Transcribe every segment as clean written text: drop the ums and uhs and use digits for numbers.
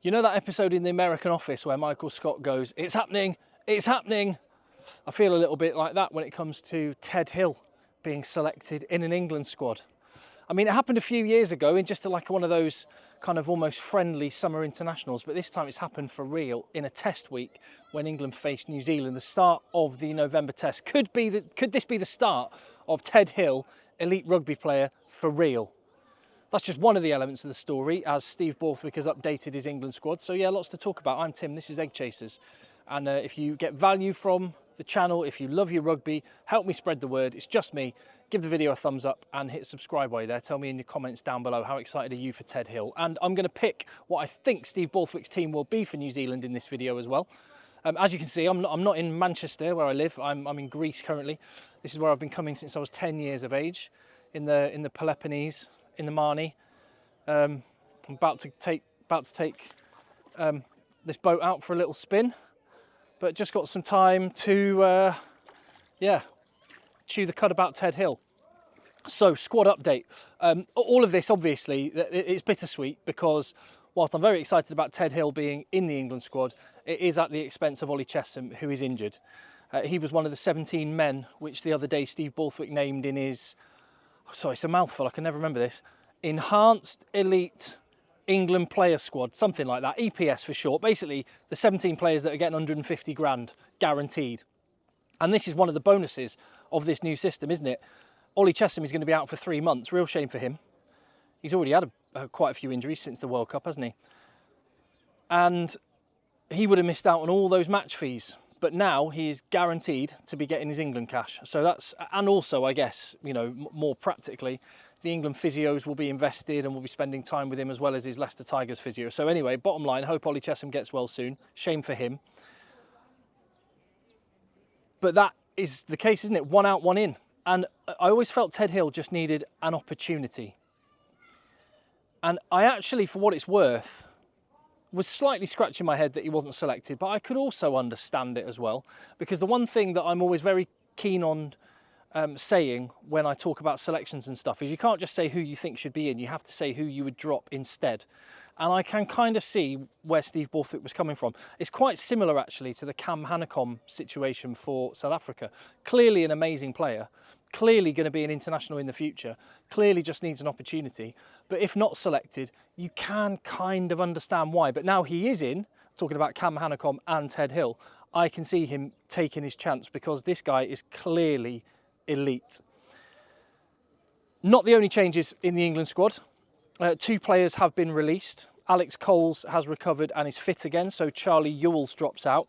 You know that episode in The American Office where Michael Scott goes, "It's happening, it's happening." I feel a little bit like that when it comes to Ted Hill being selected in an England squad. I mean, it happened a few years ago in just like one of those kind of almost friendly summer internationals, but this time it's happened for real in a test week when England faced New Zealand, the start of the November test. Could this be the start of Ted Hill, elite rugby player, for real? That's just one of the elements of the story as Steve Borthwick has updated his England squad. So yeah, lots to talk about. I'm Tim, this is Egg Chasers. And if you get value from the channel, if you love your rugby, help me spread the word. It's just me. Give the video a thumbs up and hit subscribe while you're there. Tell me in your comments down below how excited are you for Ted Hill. And I'm going to pick what I think Steve Borthwick's team will be for New Zealand in this video as well. As you can see, I'm not in Manchester where I live. I'm in Greece currently. This is where I've been coming since I was 10 years of age, in the Peloponnese, in the Marni. I'm about to take this boat out for a little spin, but just got some time to chew the cud about Ted Hill. So, squad update. All of this, obviously, it's bittersweet because whilst I'm very excited about Ted Hill being in the England squad, it is at the expense of Ollie Chessum, who is injured. He was one of the 17 men which the other day Steve Borthwick named in his, sorry, it's a mouthful, I can never remember this, Enhanced Elite England Player Squad, something like that, EPS for short. Basically, the 17 players that are getting 150 grand guaranteed. And this is one of the bonuses of this new system, isn't it? Ollie Chessum is going to be out for 3 months. Real shame for him. He's already had quite a few injuries since the World Cup, hasn't he? And he would have missed out on all those match fees. But now he is guaranteed to be getting his England cash. So that's, and also, I guess, you know, more practically, the England physios will be invested and will be spending time with him as well as his Leicester Tigers physio. So anyway, bottom line, hope Ollie Chessum gets well soon. Shame for him. But that is the case, isn't it? One out, one in. And I always felt Ted Hill just needed an opportunity. And I actually, for what it's worth, was slightly scratching my head that he wasn't selected, but I could also understand it as well, because the one thing that I'm always very keen on saying when I talk about selections and stuff is you can't just say who you think should be in, you have to say who you would drop instead. And I can kind of see where Steve Borthwick was coming from. It's quite similar actually to the Cam Hanekom situation for South Africa. Clearly an amazing player, clearly going to be an international in the future, clearly just needs an opportunity. But if not selected, you can kind of understand why. But now he is in, talking about Cam Hanekom and Ted Hill, I can see him taking his chance because this guy is clearly elite. Not the only changes in the England squad. 2 players have been released. Alex Coles has recovered and is fit again, so Charlie Ewells drops out.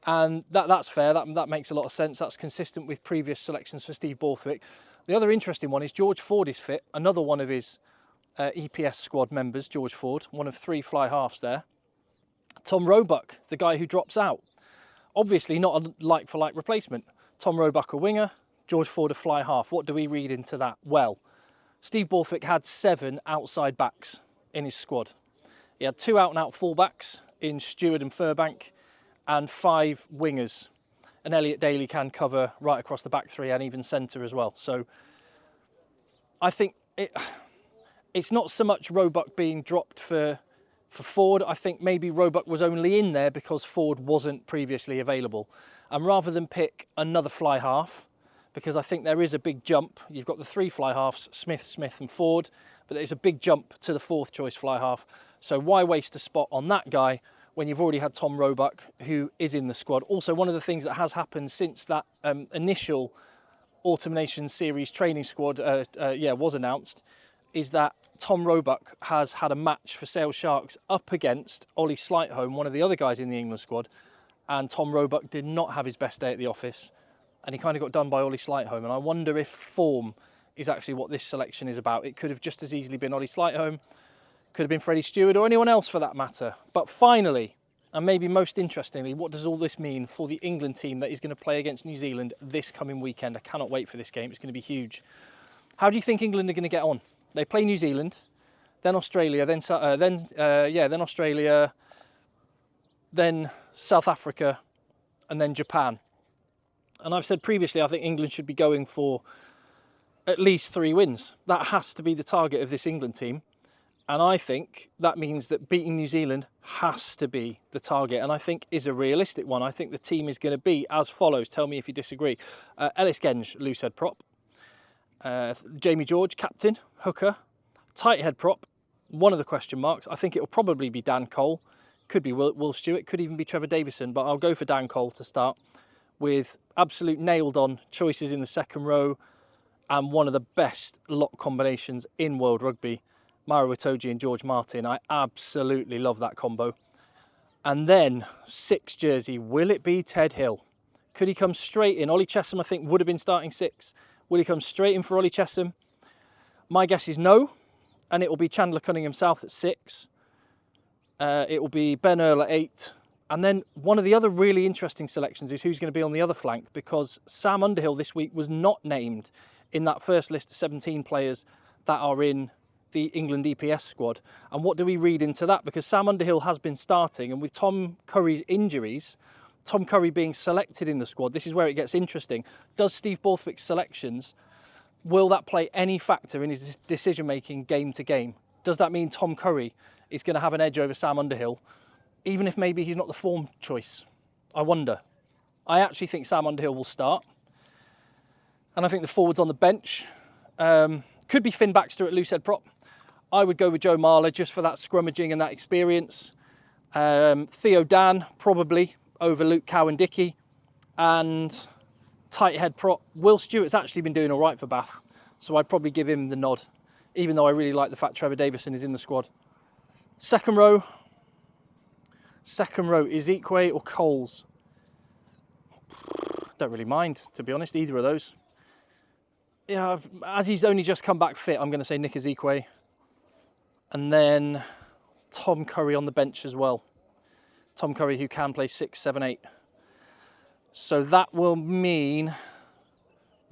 And that's fair, that makes a lot of sense. That's consistent with previous selections for Steve Borthwick. The other interesting one is George Ford is fit, another one of his EPS squad members, George Ford, one of 3 fly halves there. Tom Roebuck, the guy who drops out. Obviously not a like-for-like replacement. Tom Roebuck a winger, George Ford a fly half. What do we read into that? Well, Steve Borthwick had 7 outside backs in his squad. He had 2 out-and-out fullbacks in Stewart and Furbank and 5 wingers. And Elliot Daly can cover right across the back 3 and even centre as well. So I think it's not so much Roebuck being dropped for Ford. I think maybe Roebuck was only in there because Ford wasn't previously available. And rather than pick another fly half, because I think there is a big jump. You've got the 3 fly halves, Smith and Ford, but there's a big jump to the 4th choice fly half. So why waste a spot on that guy when you've already had Tom Roebuck, who is in the squad? Also, one of the things that has happened since that initial Autumn Nations Series training squad was announced is that Tom Roebuck has had a match for Sale Sharks up against Ollie Chessum, one of the other guys in the England squad, and Tom Roebuck did not have his best day at the office. And he kind of got done by Ollie Chessum. And I wonder if form is actually what this selection is about. It could have just as easily been Ollie Chessum, could have been Freddie Stewart or anyone else for that matter. But finally, and maybe most interestingly, what does all this mean for the England team that is going to play against New Zealand this coming weekend? I cannot wait for this game. It's going to be huge. How do you think England are going to get on? They play New Zealand, then Australia, then Australia, then South Africa, and then Japan. And I've said previously, I think England should be going for at least 3 wins. That has to be the target of this England team. And I think that means that beating New Zealand has to be the target, and I think is a realistic one. I think the team is going to be as follows. Tell me if you disagree. Ellis Genge, loose head prop. Jamie George, captain, hooker. Tight head prop, one of the question marks. I think it will probably be Dan Cole. Could be Will Stewart, could even be Trevor Davison, but I'll go for Dan Cole to start, with absolute nailed-on choices in the second row and one of the best lock combinations in World Rugby. Maro Itoje and George Martin. I absolutely love that combo. And then 6 jersey, will it be Ted Hill? Could he come straight in? Ollie Chessum, I think, would have been starting 6. Will he come straight in for Ollie Chessum? My guess is no, and it will be Chandler Cunningham South at 6. It will be Ben Earl at 8. And then one of the other really interesting selections is who's going to be on the other flank, because Sam Underhill this week was not named in that first list of 17 players that are in the England EPS squad. And what do we read into that? Because Sam Underhill has been starting, and with Tom Curry's injuries, Tom Curry being selected in the squad, this is where it gets interesting. Does Steve Borthwick's selections, will that play any factor in his decision-making game to game? Does that mean Tom Curry is going to have an edge over Sam Underhill, even if maybe he's not the form choice? I wonder. I actually think Sam Underhill will start. And I think the forwards on the bench could be Finn Baxter at loose head prop. I would go with Joe Marler just for that scrummaging and that experience. Theo Dan, probably, over Luke Cowan-Dickey. And tight head prop. Will Stewart's actually been doing all right for Bath, so I'd probably give him the nod, even though I really like the fact Trevor Davison is in the squad. Second row, Ezekwe or Coles? Don't really mind, to be honest, either of those. Yeah, as he's only just come back fit, I'm going to say Nick Ezekwe. And then Tom Curry on the bench as well. Tom Curry, who can play 6, 7, 8. So that will mean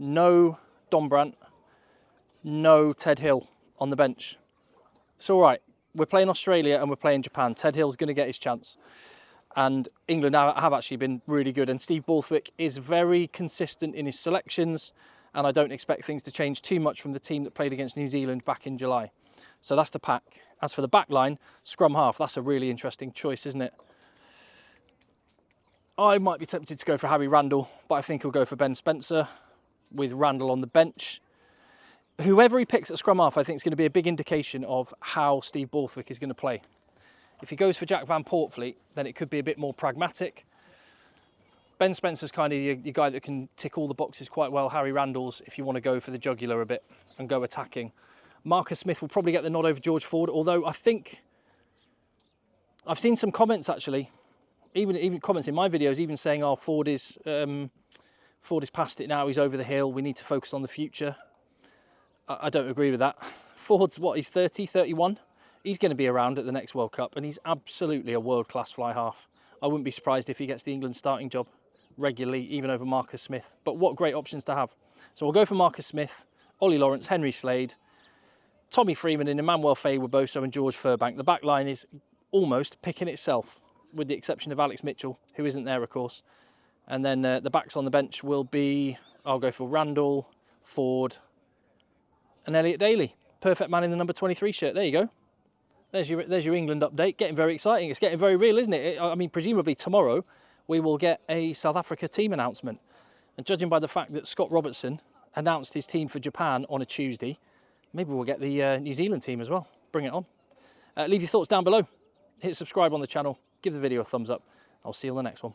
no Don Brandt, no Ted Hill on the bench. It's all right. We're playing Australia and we're playing Japan. Ted Hill's going to get his chance. And England have actually been really good. And Steve Borthwick is very consistent in his selections. And I don't expect things to change too much from the team that played against New Zealand back in July. So that's the pack. As for the back line, scrum half, that's a really interesting choice, isn't it? I might be tempted to go for Harry Randall, but I think he'll go for Ben Spencer with Randall on the bench. Whoever he picks at scrum half, I think is going to be a big indication of how Steve Borthwick is going to play. If he goes for Jack Van Portfleet, then it could be a bit more pragmatic. Ben Spencer's kind of your guy that can tick all the boxes quite well. Harry Randall's if you want to go for the jugular a bit and go attacking. Marcus Smith will probably get the nod over George Ford, although I think I've seen some comments actually, even comments in my videos, even saying, "Oh, Ford is past it now. He's over the hill. We need to focus on the future." I don't agree with that. Ford's what? He's 30, 31. He's going to be around at the next World Cup, and he's absolutely a world-class fly half. I wouldn't be surprised if he gets the England starting job regularly, even over Marcus Smith. But what great options to have. So we'll go for Marcus Smith, Ollie Lawrence, Henry Slade, Tommy Freeman and Emmanuel Faye-Waboso and George Furbank. The back line is almost picking itself, with the exception of Alex Mitchell, who isn't there, of course. And then the backs on the bench will be, I'll go for Randall, Ford, and Elliot Daly. Perfect man in the number 23 shirt. There you go. There's your England update. Getting very exciting. It's getting very real, isn't it? I mean, presumably tomorrow we will get a South Africa team announcement. And judging by the fact that Scott Robertson announced his team for Japan on a Tuesday, maybe we'll get the New Zealand team as well. Bring it on. Leave your thoughts down below. Hit subscribe on the channel. Give the video a thumbs up. I'll see you on the next one.